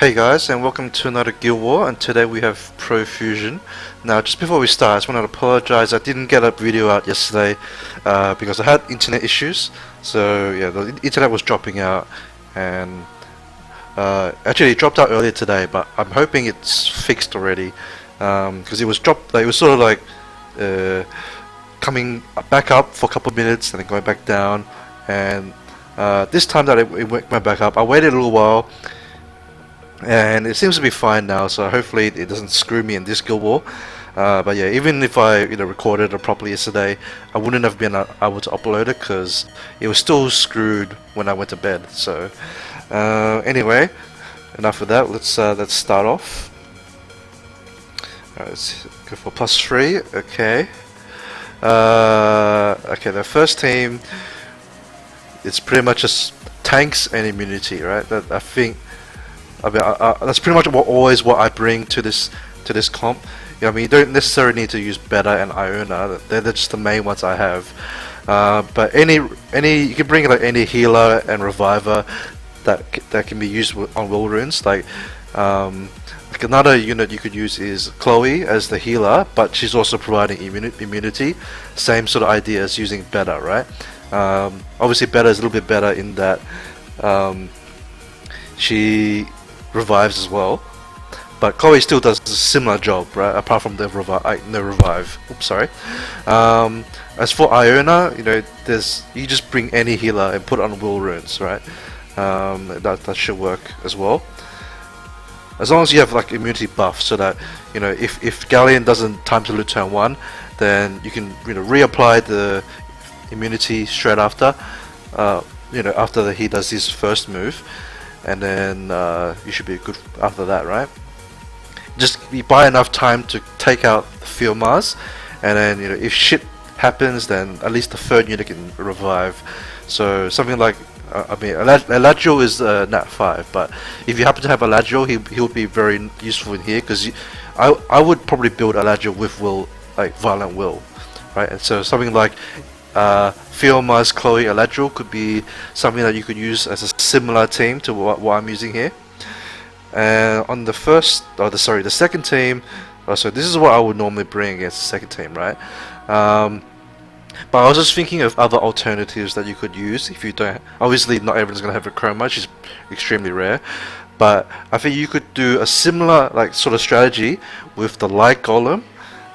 Hey guys, and welcome to another Guild War, and today we have ProFusion. Now, just before we start, I just want to apologize. I didn't get a video out yesterday because I had internet issues. So yeah, the internet was dropping out, and actually it dropped out earlier today. But I'm hoping it's fixed already because it was dropped. Like, it was sort of like coming back up for a couple of minutes and then going back down. And this time that it went back up, I waited a little while. And it seems to be fine now, so hopefully it doesn't screw me in this Guild War. But yeah, even if I recorded it properly yesterday, I wouldn't have been able to upload it because it was still screwed when I went to bed. So anyway, enough of that. Let's start off. Let's go for +3. Okay. Okay, the first team, it's pretty much just tanks and immunity, right? That I think. I mean, that's pretty much always what I bring to this comp. You know, I mean, you don't necessarily need to use Beta and Iona. They're just the main ones I have. But any you can bring like any healer and reviver that can be used on will runes. Like another unit you could use is Chloe as the healer, but she's also providing immunity. Same sort of idea as using Beta, right? Obviously, Beta is a little bit better in that she revives as well, but Chloe still does a similar job, right? Apart from the revive. Oops, sorry. As for Iona, you know, you just bring any healer and put it on will runes, right? That should work as well. As long as you have like immunity buff, so that if Galleon doesn't time to loot turn 1, then you can reapply the immunity straight after. After he does his first move. And then you should be good after that, right? Just you buy enough time to take out the field Mars, and then if shit happens, then at least the third unit can revive. So something like I mean, Eladriel is nat 5, but if you happen to have Eladriel, he would be very useful in here because I would probably build Eladriel with will, like violent will, right? And so something like Fiorma's Chloe Eladriel could be something that you could use as a similar team to what I'm using here. And on the second team, so this is what I would normally bring against the second team, right? But I was just thinking of other alternatives that you could use if you don't. Obviously, not everyone's gonna have a chroma, which is extremely rare. But I think you could do a similar sort of strategy with the light golem.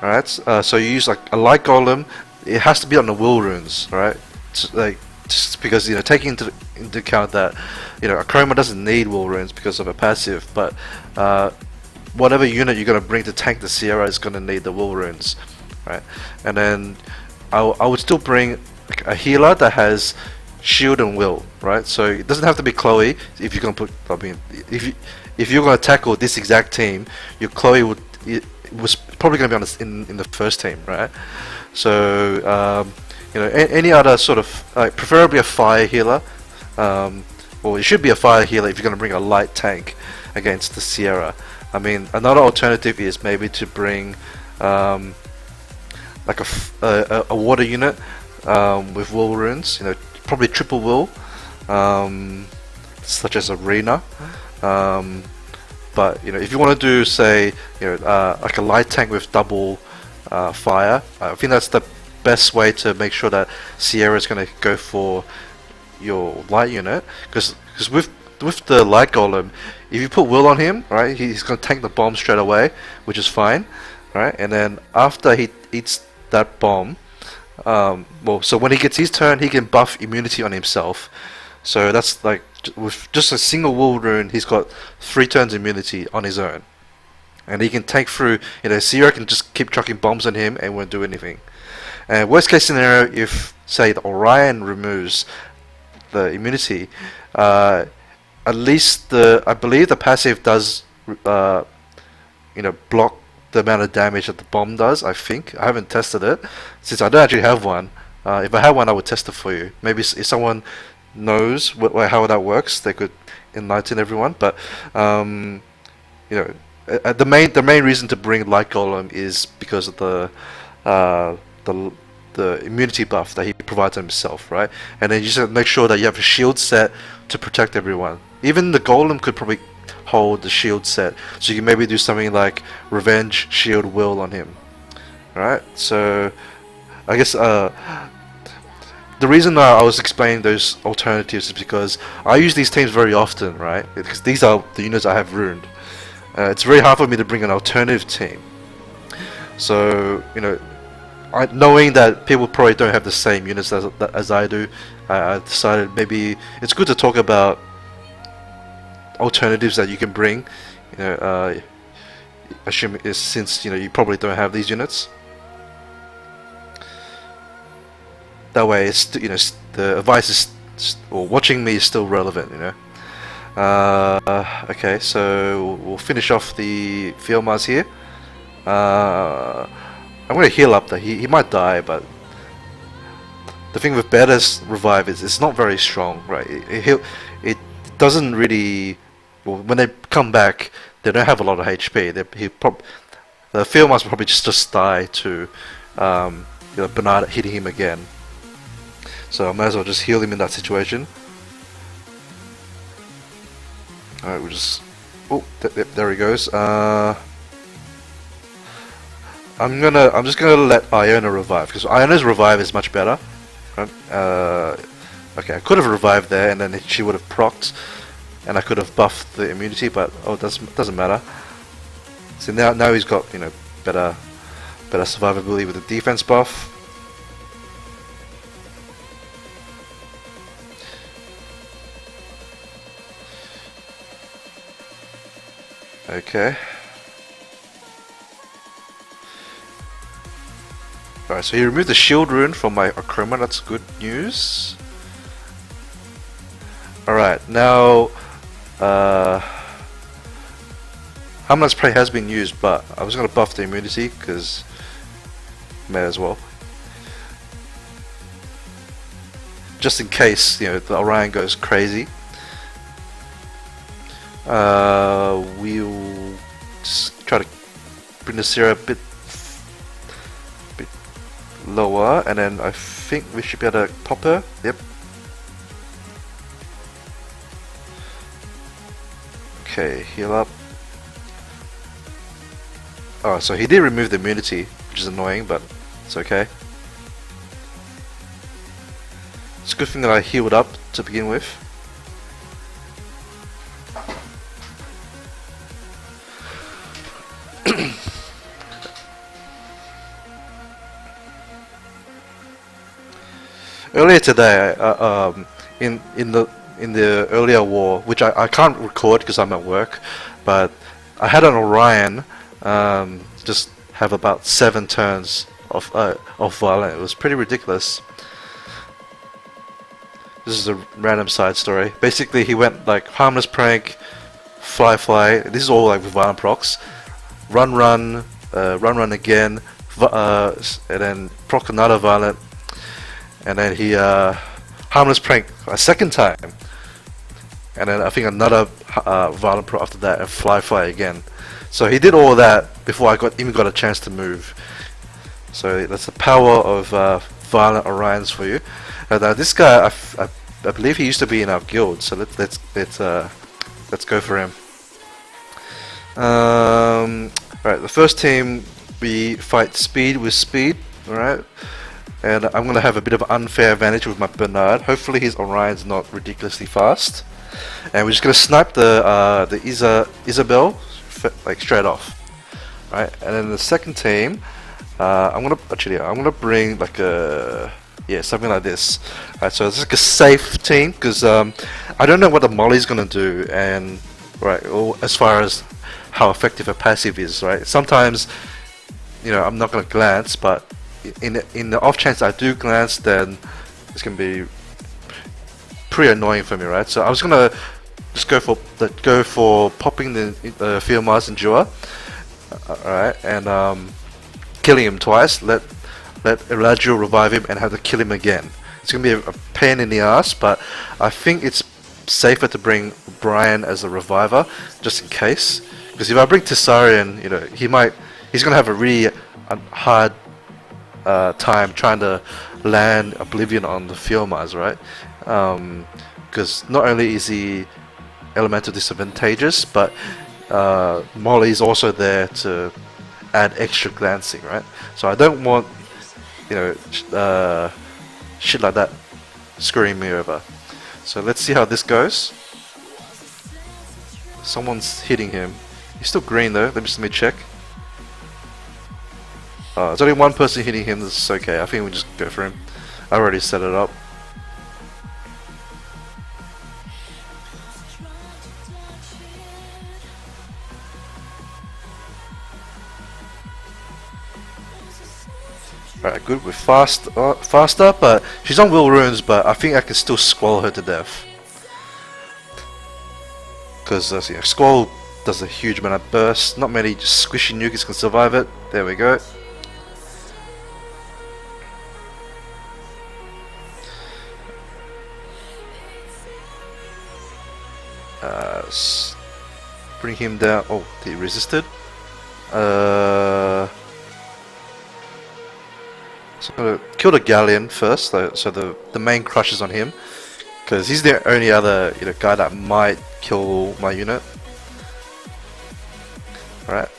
Alright, so you use like a light golem. It has to be on the will runes, right? Just because taking into account that a chroma doesn't need will runes because of a passive, but whatever unit you're gonna bring to tank the Sierra is gonna need the will runes, right? And then I would still bring a healer that has shield and will, right? So it doesn't have to be Chloe if you're gonna put. I mean, if you're gonna tackle this exact team, your Chloe was probably gonna be on in the first team, right? So any other sort of preferably a fire healer, well, it should be a fire healer if you're going to bring a light tank against the Sierra. I mean, another alternative is maybe to bring like a water unit with will runes, probably triple will, such as Arena. But if you want to do, say, like a light tank with double fire, I think that's the best way to make sure that Sierra is going to go for your light unit, because with the light golem, if you put will on him, right, he's going to tank the bomb straight away, which is fine, right? And then after he eats that bomb, so when he gets his turn, he can buff immunity on himself. So that's like with just a single will rune, he's got 3 turns immunity on his own. And he can take through, Sierra can just keep chucking bombs on him and won't do anything. And worst case scenario, if say the Orion removes the immunity, at least I believe the passive does, block the amount of damage that the bomb does. I think I haven't tested it since I don't actually have one. If I had one, I would test it for you. Maybe if someone knows how that works, they could enlighten everyone. But the main reason to bring light golem is because of the immunity buff that he provides himself, right? And then you just have to make sure that you have a shield set to protect everyone. Even the golem could probably hold the shield set. So you can maybe do something like Revenge, Shield, Will on him. Alright, so I guess the reason I was explaining those alternatives is because I use these teams very often, right? Because these are the units I have ruined. It's very hard for me to bring an alternative team. So, you know, knowing that people probably don't have the same units as I do, I decided maybe it's good to talk about alternatives that you can bring. You know, assuming since you know you probably don't have these units. That way, it's you know the advice is or watching me is still relevant. You know. Okay, so we'll finish off the Field Mars here. I'm gonna heal up that he might die, but the thing with Beta's revive is it's not very strong, right? It doesn't really. Well, when they come back, they don't have a lot of HP. The Field Mars will probably just die to you know, Bernard hitting him again. So I might as well just heal him in that situation. Alright, we'll just... Oh, there he goes. I'm just gonna let Iona revive, because Iona's revive is much better. Right? Okay, I could have revived there, and then she would have procced, and I could have buffed the immunity, but oh, doesn't matter. So now he's got you know better survivability with the defense buff. Okay. Alright, so he removed the shield rune from my Acroma, that's good news. Alright, now Hamlet's Prey has been used, but I was going to buff the immunity because may as well. Just in case, you know, the Orion goes crazy. We'll just try to bring the Sierra a bit lower, and then I think we should be able to pop her. Yep. Okay, heal up. Oh, so he did remove the immunity, which is annoying, but it's okay. It's a good thing that I healed up to begin with. Earlier today, in the earlier war, which I can't record because I'm at work, but I had an Orion just have about 7 turns of violent. It was pretty ridiculous. This is a random side story. Basically, he went like harmless prank, fly. This is all like with violent procs. Run again, and then proc another violent. And then he harmless prank a second time, and then I think another violent pro after that, and fly again. So he did all of that before I even got a chance to move. So that's the power of violent Orions for you. Now this guy, I believe he used to be in our guild, so let's go for him. Alright, the first team we fight speed with speed. Alright. And I'm going to have a bit of an unfair advantage with my Bernard. Hopefully his Orion's not ridiculously fast. And we're just going to snipe the Isabel like straight off. Right, and then the second team, I'm gonna bring like something like this. Right, so it's like a safe team because I don't know what the Molly's gonna do, and or as far as how effective a passive is. Right, sometimes you know I'm not gonna glance, but in the off chance I do glance, then it's gonna be pretty annoying for me, right? So I was gonna just go for popping the Field Mars Endure, alright, and killing him twice. Let Eladriel revive him and have to kill him again. It's gonna be a pain in the ass, but I think it's safer to bring Brian as a reviver just in case. Because if I bring Tessarion, you know, he's gonna have a really hard time trying to land Oblivion on the Field Mars, right? Because not only is he elemental disadvantages, but Molly is also there to add extra glancing, right? So I don't want, you know, shit like that screwing me over. So let's see how this goes. Someone's hitting him. He's still green though. Let me check. There's only one person hitting him. This is okay. I think we just go for him. I already set it up. Alright, good. We're faster, but she's on will runes, but I think I can still squall her to death. Because you know, squall does a huge amount of burst. Not many just squishy nukes can survive it. There we go. Bring him down. Oh, he resisted. So kill the Galleon first, so the main crush is on him, because he's the only other guy that might kill my unit. Right.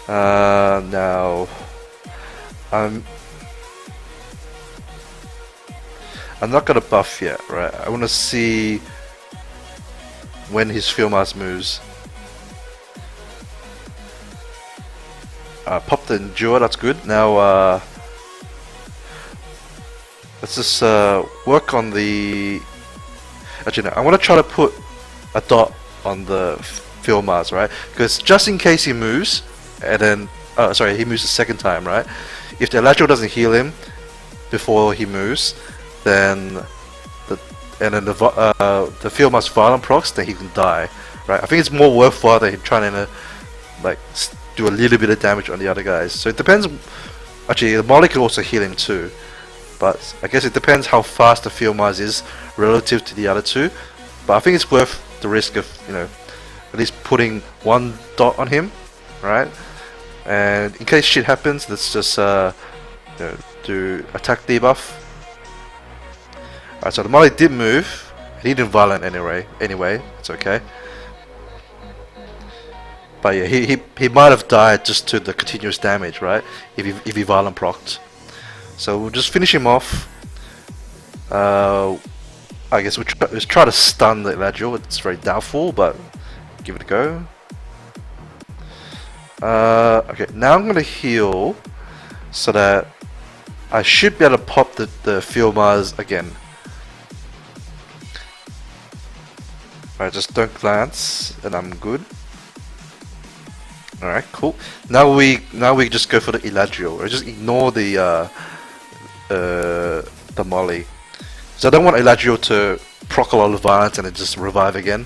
Now I'm not gonna buff yet, right? I want to see when his Field Mass moves. Pop the Endure, that's good. Now let's just work on the... Actually no, I want to try to put a dot on the Field Mass, right? Because just in case he moves, and then... sorry, he moves the second time, right? If the Electro doesn't heal him before he moves, then the Field Mass Violent procs, then he can die, right? I think it's more worthwhile than him trying to like do a little bit of damage on the other guys. So it depends. Actually, the Molly can also heal him too, but I guess it depends how fast the Field Mass is relative to the other two. But I think it's worth the risk of at least putting one dot on him, right? And in case shit happens, let's just do attack debuff. Alright, so the Molly did move. He didn't violent anyway. It's okay. But yeah, he might have died just to the continuous damage, right? If he violent procced. So we'll just finish him off. I guess let's try to stun the Eladriel. It's very doubtful, but give it a go. Okay, now I'm gonna heal so that I should be able to pop the Field Mass again. Alright, just don't glance, and I'm good. Alright, cool. Now we just go for the Eladriel, or just ignore the Molly. So I don't want Eladriel to proc a lot of violence and then just revive again.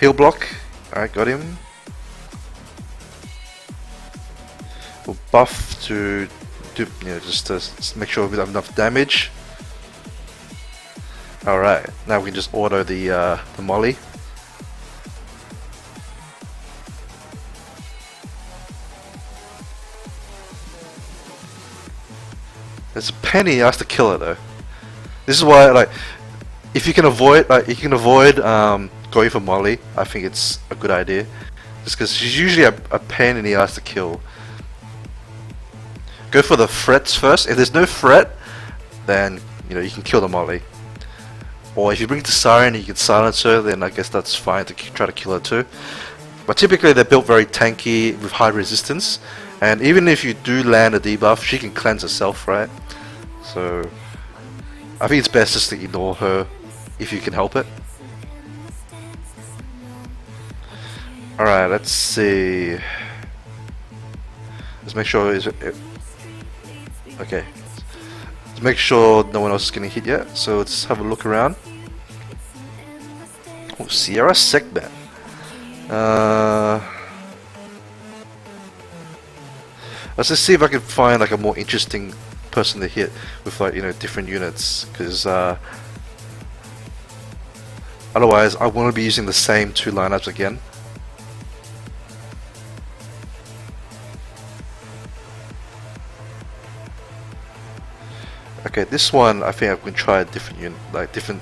Heal block. Alright, got him. We'll buff to do, just to make sure we have enough damage. Alright, now we can just auto the Molly. There's a penny he has to kill it though. This is why, like, if you can avoid, going for Molly, I think it's a good idea. Just because she's usually a pain in the ass to kill. Go for the threats first. If there's no threat, then you can kill the Molly. Or if you bring the Siren, you can silence her. Then I guess that's fine to try to kill her too. But typically they're built very tanky with high resistance. And even if you do land a debuff, she can cleanse herself, right? So I think it's best just to ignore her if you can help it. Alright, let's see. Let's make sure okay. Let's make sure no one else is getting hit yet. So let's have a look around. Oh, Sierra Segment. Let's just see if I can find like a more interesting person to hit with different units, because otherwise I want to be using the same two lineups again. Okay, this one I think I can try a different unit, like different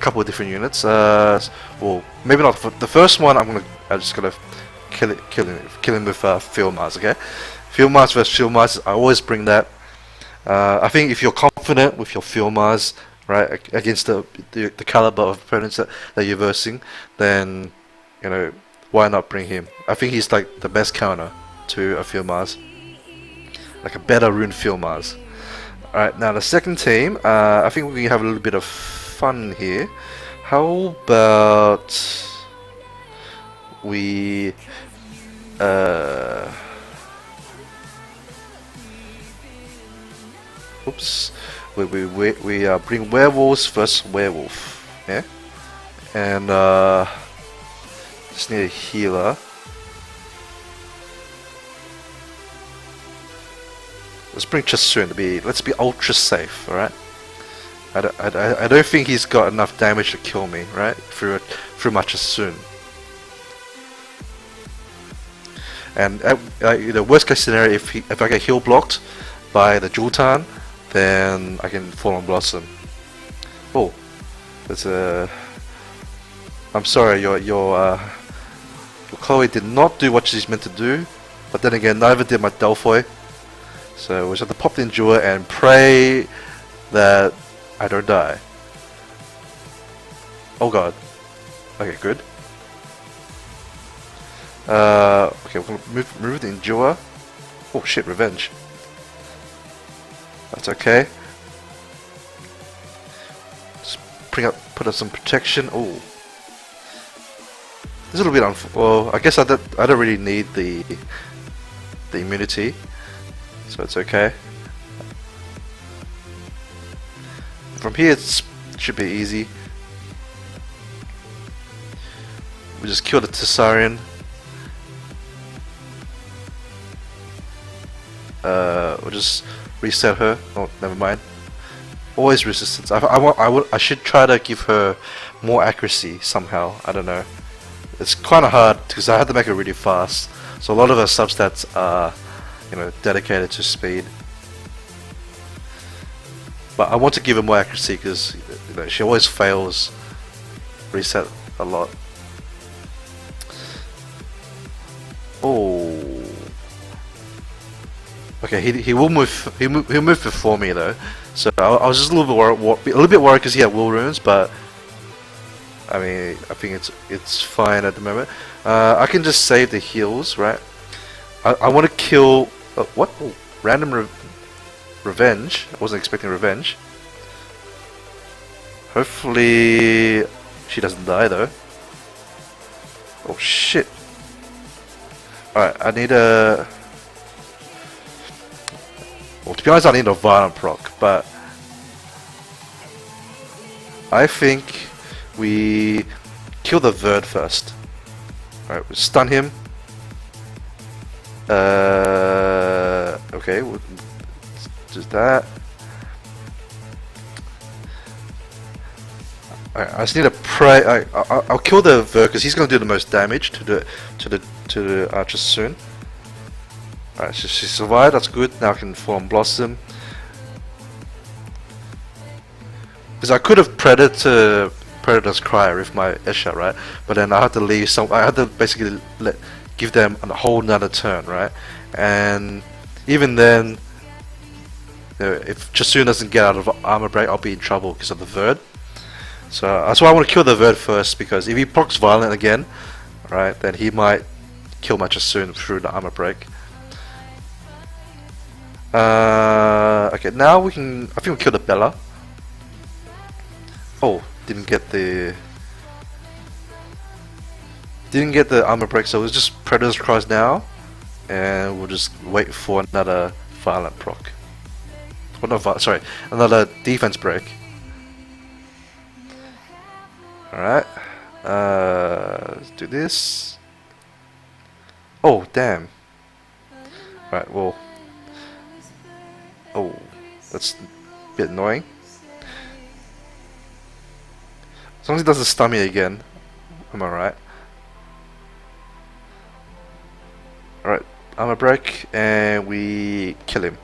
couple of different units. Well, maybe not the first one. I'm just gonna kill him with Field Mars. Okay, Field Mars versus Field Mars. I always bring that. I think if you're confident with your Field Mars, right, against the caliber of opponents that you're versing, then you know why not bring him? I think he's like the best counter to a Field Mars, like a better rune Field Mars. Alright, now the second team, I think we can have a little bit of fun here. How about we oops, we bring werewolves versus werewolf, yeah, and just need a healer. Let's bring Chasun to be. Let's be ultra safe, all right? I don't think he's got enough damage to kill me, right? Through my Chasun. And worst case scenario, if I get heal blocked by the Jultan, then I can fall on Blossom. Oh, that's a. I'm sorry, your Chloe did not do what she's meant to do, but then again, neither did my Delphoid. So we just have to pop the Endure and pray that I don't die. Oh god. Okay, good. Okay, we're gonna remove the Endure. Oh shit, Revenge. That's okay. Just put up some protection. Oh, this is a little bit well, I guess I don't really need the immunity. So it's okay. From here it should be easy. We just kill the Tessarian. We'll just reset her. Oh, never mind. Always resistance. I should try to give her more accuracy somehow. I don't know. It's kind of hard because I had to make it really fast. So a lot of her substats are, dedicated to speed. But I want to give her more accuracy because she always fails reset a lot. Oh. Okay, he will move. He'll move before me though. So I was just a little bit worried because he had will runes, but I mean I think it's fine at the moment. I can just save the heals, right? I want to kill. What? Oh, random revenge. I wasn't expecting revenge. Hopefully she doesn't die though. Oh shit. Alright, I need a. Well, to be honest, I need a violent proc, but I think we kill the Verd first. Alright, we stun him. Okay, we'll just that. Alright, I just need to pray. I'll kill the Verd because he's going to do the most damage to the archers soon. Alright, so she survived, that's good. Now I can fall on Blossom. Because I could have Predator's Cry with my Esha, right? But then I had to leave I had to basically give them a whole nother turn, right? And even then, if Chasun doesn't get out of armor break, I'll be in trouble because of the Verd. So that's why I want to kill the Verd first, because if he procs Violent again, right, then he might kill my Chasun through the armor break. Okay, now I think we kill the Bella. Oh, didn't get the armor break, so it's just Predator's Cross now, and we'll just wait for another violent proc. Well, not sorry, another defense break. Alright, let's do this. Oh, damn. Alright, well. Oh, that's a bit annoying. As long as he doesn't stun me again, I'm alright. Alright, armor break, and we kill him.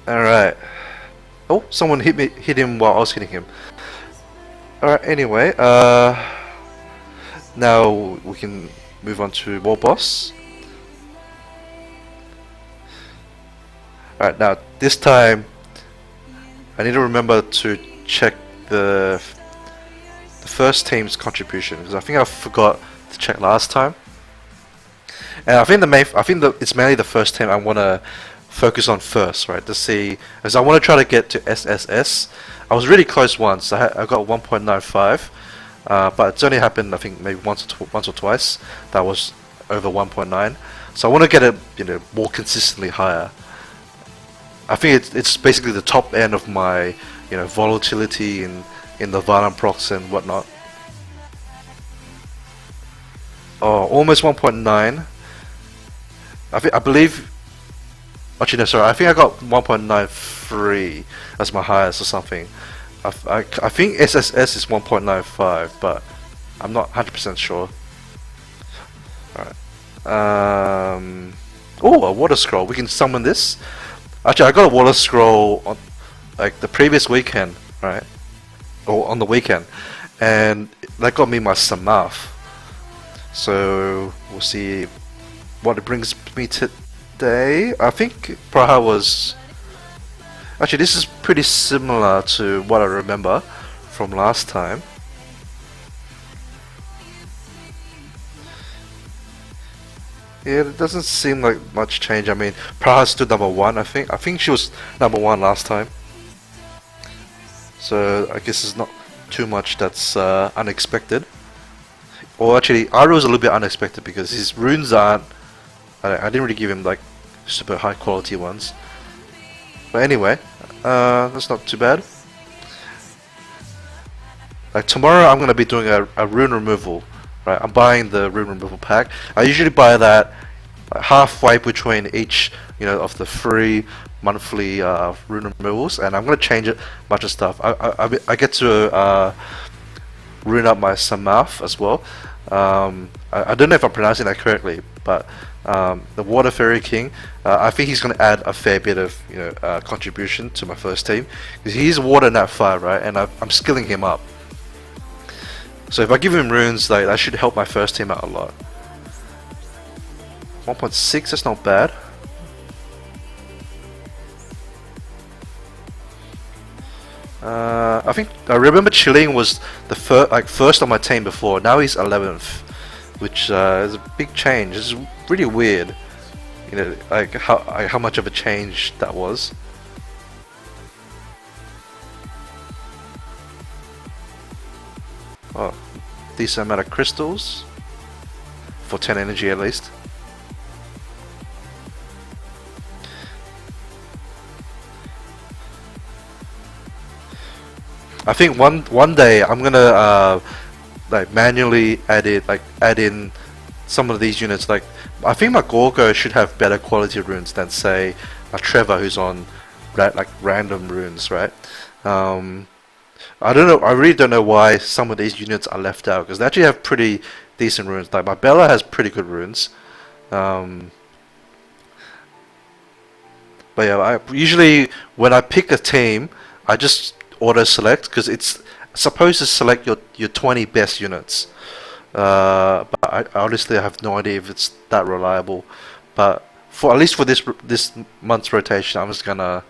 Alright. Oh, someone hit him while I was hitting him. Alright, anyway, now we can move on to War Boss. Alright, now this time I need to remember to check the first team's contribution, because I think I forgot to check last time. And I think it's mainly the first team I want to focus on first, right? To see, as I want to try to get to SSS. I was really close once. I got 1.95, but it's only happened I think maybe once or twice that was over 1.9. So I want to get it, more consistently higher. I think it's basically the top end of my, volatility in the violent procs and whatnot. Oh, almost 1.9. I believe. Actually, no, sorry. I think I got 1.93 as my highest or something. I think SSS is 1.95, but I'm not 100% sure. Alright. Oh, a water scroll. We can summon this. Actually, I got a water scroll on like the previous weekend, right? Or on the weekend, and that got me my Samath. So we'll see what it brings me today. I think Praha was... Actually, this is pretty similar to what I remember from last time. Yeah, it doesn't seem like much change. I mean, Praha's still number 1, I think. I think she was number 1 last time. So I guess it's not too much that's unexpected. Or actually, Aru's a little bit unexpected because his runes aren't... I didn't really give him like super high quality ones. But anyway, that's not too bad. Like tomorrow I'm going to be doing a rune removal. Right, I'm buying the rune removal pack. I usually buy that like, halfway between each, of the free monthly rune removals, and I'm gonna change it a bunch of stuff. I get to rune up my Samath as well. I don't know if I'm pronouncing that correctly, but the Water Fairy King, I think he's gonna add a fair bit of contribution to my first team because he's Water Nat 5, right? And I'm skilling him up. So if I give him runes, like that should help my first team out a lot. 1.6, that's not bad. I remember Chilling was the first on my team before. Now he's 11th, which is a big change. It's really weird, like how much of a change that was. Oh, decent amount of crystals for 10 energy at least. I think one day I'm gonna like manually add in some of these units. Like I think my Gorgo should have better quality runes than say a Trevor who's on random runes, right? I don't know. I really don't know why some of these units are left out because they actually have pretty decent runes. Like my Bella has pretty good runes. But yeah, usually when I pick a team, I just auto select because it's supposed to select your 20 best units. But I honestly have no idea if it's that reliable. But for at least for this month's rotation, I'm just gonna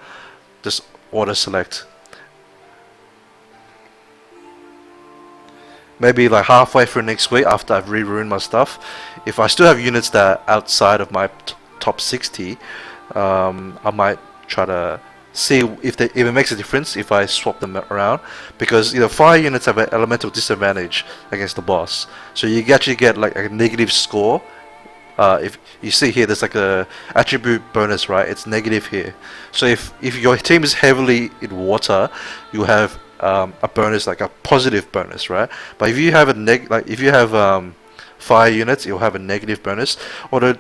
just auto select. Maybe like halfway through next week after I've re-ruined my stuff, if I still have units that are outside of my top 60, I might try to see if it makes a difference if I swap them around, because fire units have an elemental disadvantage against the boss, so you actually get like a negative score. If you see here, there's like a attribute bonus, right? It's negative here. So if your team is heavily in water, you have a bonus, like a positive bonus, right? But if you have fire units, you'll have a negative bonus. Although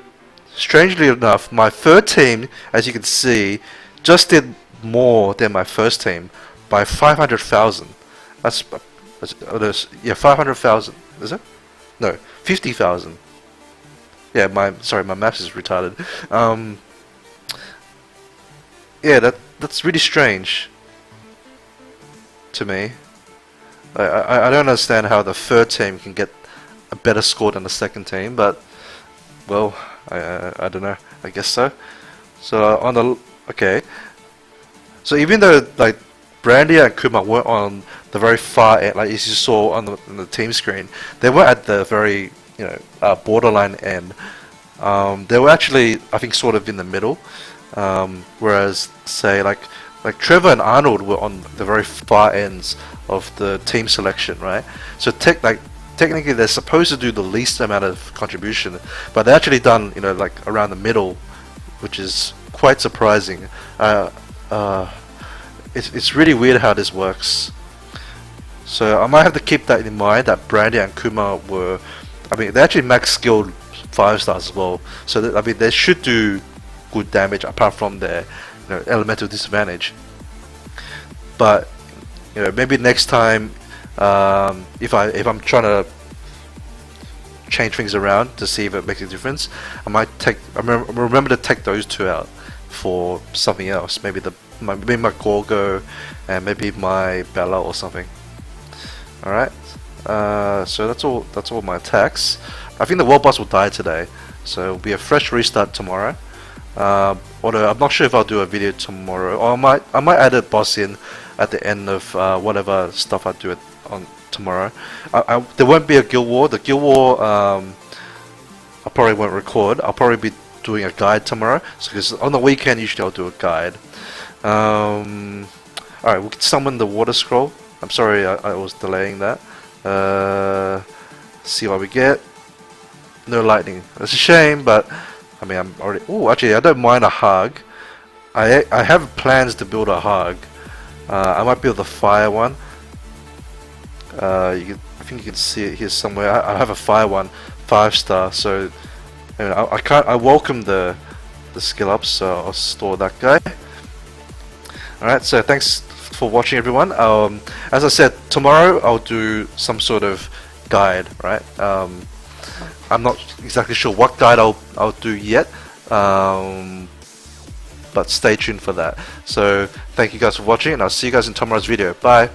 strangely enough, my third team, as you can see, just did more than my first team by 500,000. That's 500,000. Is it? No, 50,000. Yeah, my maths is retarded. Yeah, that's really strange to me. I don't understand how the third team can get a better score than the second team, but well, I don't know. I guess so. So on the okay, so even though like Brandy and Kuma weren't on the very far end, like as you saw on the team screen, they were at the very borderline end. They were actually, I think, sort of in the middle, whereas say like Trevor and Arnold were on the very far ends of the team selection, right? So technically they're supposed to do the least amount of contribution, but they actually done like around the middle, which is quite surprising. It's really weird how this works. So I might have to keep that in mind, that Brandy and Kuma were, I mean, they actually max skilled 5 stars as well. So that, I mean, they should do good damage apart from their elemental disadvantage. But maybe next time, if I'm trying to change things around to see if it makes a difference, I might remember to take those 2 out for something else. Maybe my Gorgo and maybe my Bella or something. All right. So that's all my attacks. I think the world boss will die today, so it'll be a fresh restart tomorrow. Although I'm not sure if I'll do a video tomorrow, or I might add a boss in at the end of whatever stuff I do on tomorrow. There won't be a guild war. The guild war I probably won't record. I'll probably be doing a guide tomorrow. So because on the weekend usually I'll do a guide. All right, we can summon the water scroll. I'm sorry I was delaying that. See what we get. No lightning. It's a shame, but I mean I'm already. Oh, actually I don't mind a hug. I have plans to build a hug. I might build the fire one. I think you can see it here somewhere. I have a fire one, 5-star. So I welcome the skill ups. So I'll store that guy. All right. So thanks for watching, everyone. As I said, tomorrow I'll do some sort of guide. Right. I'm not exactly sure what guide I'll do yet. But stay tuned for that. So thank you guys for watching, and I'll see you guys in tomorrow's video. Bye.